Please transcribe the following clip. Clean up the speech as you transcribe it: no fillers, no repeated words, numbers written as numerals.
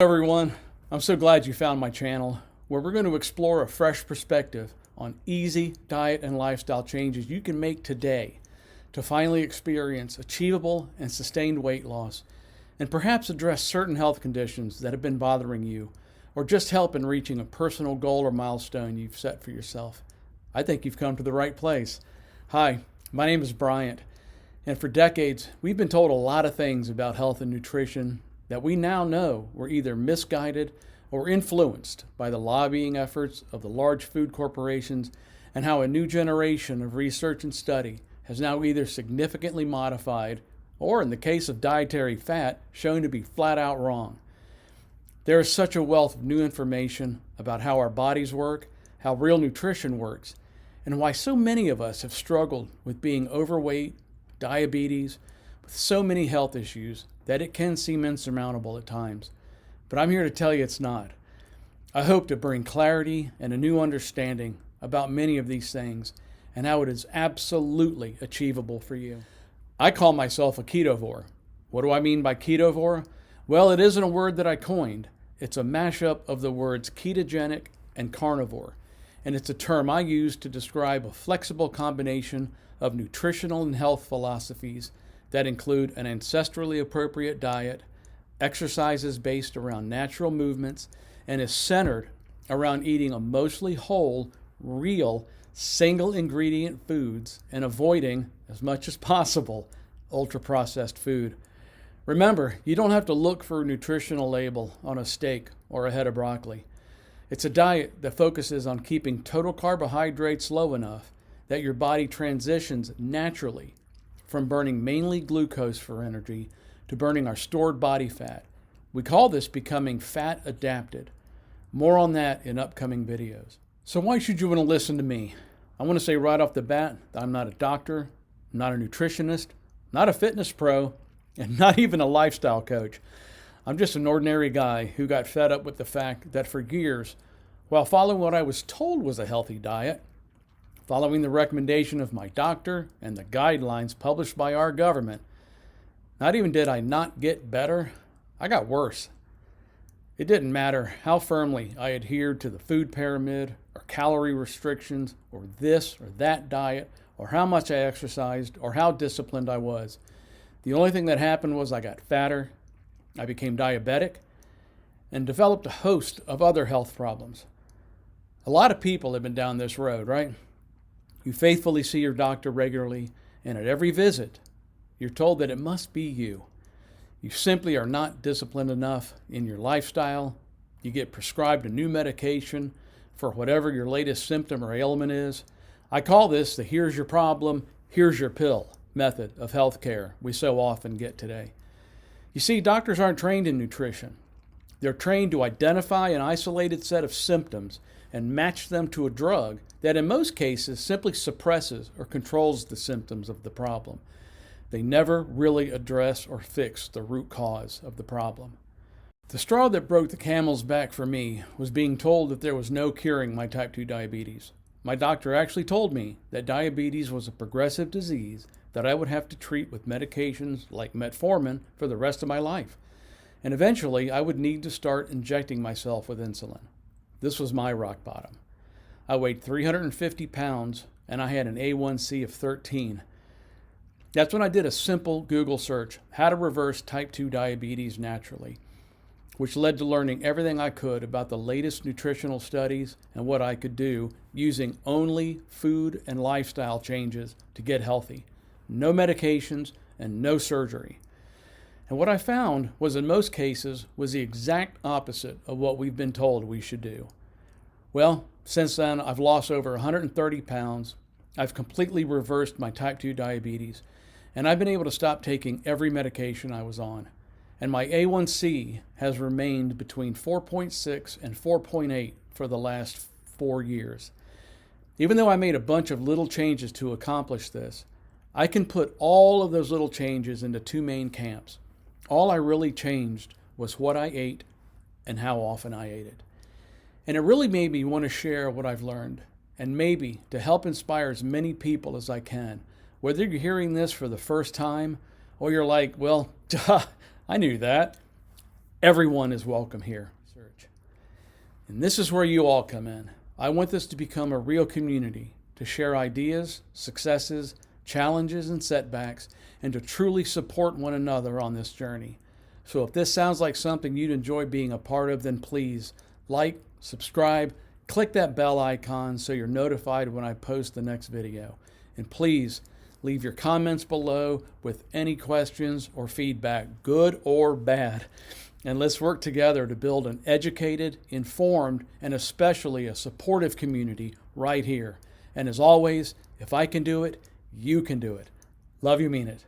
Everyone, I'm so glad you found my channel where we're going to explore a fresh perspective on easy diet and lifestyle changes you can make today to finally experience achievable and sustained weight loss and perhaps address certain health conditions that have been bothering you or just help in reaching a personal goal or milestone you've set for yourself. I think you've come to the right place. Hi, my name is Bryant, and for decades we've been told a lot of things about health and nutrition that we now know were either misguided or influenced by the lobbying efforts of the large food corporations, and how a new generation of research and study has now either significantly modified or, in the case of dietary fat, shown to be flat out wrong. There is such a wealth of new information about how our bodies work, how real nutrition works, and why so many of us have struggled with being overweight, diabetes, with so many health issues that it can seem insurmountable at times. But I'm here to tell you it's not. I hope to bring clarity and a new understanding about many of these things and how it is absolutely achievable for you. I call myself a ketovore. What do I mean by ketovore? Well, it isn't a word that I coined. It's a mashup of the words ketogenic and carnivore, and it's a term I use to describe a flexible combination of nutritional and health philosophies that include an ancestrally appropriate diet, exercises based around natural movements, and is centered around eating a mostly whole, real, single ingredient foods and avoiding, as much as possible, ultra-processed food. Remember, you don't have to look for a nutritional label on a steak or a head of broccoli. It's a diet that focuses on keeping total carbohydrates low enough that your body transitions naturally from burning mainly glucose for energy to burning our stored body fat. We call this becoming fat adapted. More on that in upcoming videos. So why should you want to listen to me? I want to say right off the bat that I'm not a doctor, not a nutritionist, not a fitness pro, and not even a lifestyle coach. I'm just an ordinary guy who got fed up with the fact that for years, while following what I was told was a healthy diet, following the recommendation of my doctor and the guidelines published by our government, not even did I not get better, I got worse. It didn't matter how firmly I adhered to the food pyramid or calorie restrictions or this or that diet or how much I exercised or how disciplined I was. The only thing that happened was I got fatter, I became diabetic, and developed a host of other health problems. A lot of people have been down this road, right? You faithfully see your doctor regularly, and at every visit, you're told that it must be you. You simply are not disciplined enough in your lifestyle. You get prescribed a new medication for whatever your latest symptom or ailment is. I call this the here's your problem, here's your pill method of healthcare we so often get today. You see, doctors aren't trained in nutrition. They're trained to identify an isolated set of symptoms and match them to a drug that in most cases simply suppresses or controls the symptoms of the problem. They never really address or fix the root cause of the problem. The straw that broke the camel's back for me was being told that there was no curing my type 2 diabetes. My doctor actually told me that diabetes was a progressive disease that I would have to treat with medications like metformin for the rest of my life. And eventually I would need to start injecting myself with insulin. This was my rock bottom. I weighed 350 pounds and I had an A1C of 13. That's when I did a simple Google search, how to reverse type 2 diabetes naturally, which led to learning everything I could about the latest nutritional studies and what I could do using only food and lifestyle changes to get healthy. No medications and no surgery. And what I found was in most cases was the exact opposite of what we've been told we should do. Well, since then, I've lost over 130 pounds. I've completely reversed my type 2 diabetes, and I've been able to stop taking every medication I was on. And my A1C has remained between 4.6 and 4.8 for the last 4 years. Even though I made a bunch of little changes to accomplish this, I can put all of those little changes into two main camps. All I really changed was what I ate and how often I ate it. And it really made me want to share what I've learned, and maybe to help inspire as many people as I can. Whether you're hearing this for the first time, or you're like, well, duh, I knew that. Everyone is welcome here. And this is where you all come in. I want this to become a real community, to share ideas, successes, challenges, and setbacks, and to truly support one another on this journey. So if this sounds like something you'd enjoy being a part of, then please like, subscribe, click that bell icon so you're notified when I post the next video. And please leave your comments below with any questions or feedback, good or bad. And let's work together to build an educated, informed, and especially a supportive community right here. And as always, if I can do it, you can do it. Love you, mean it.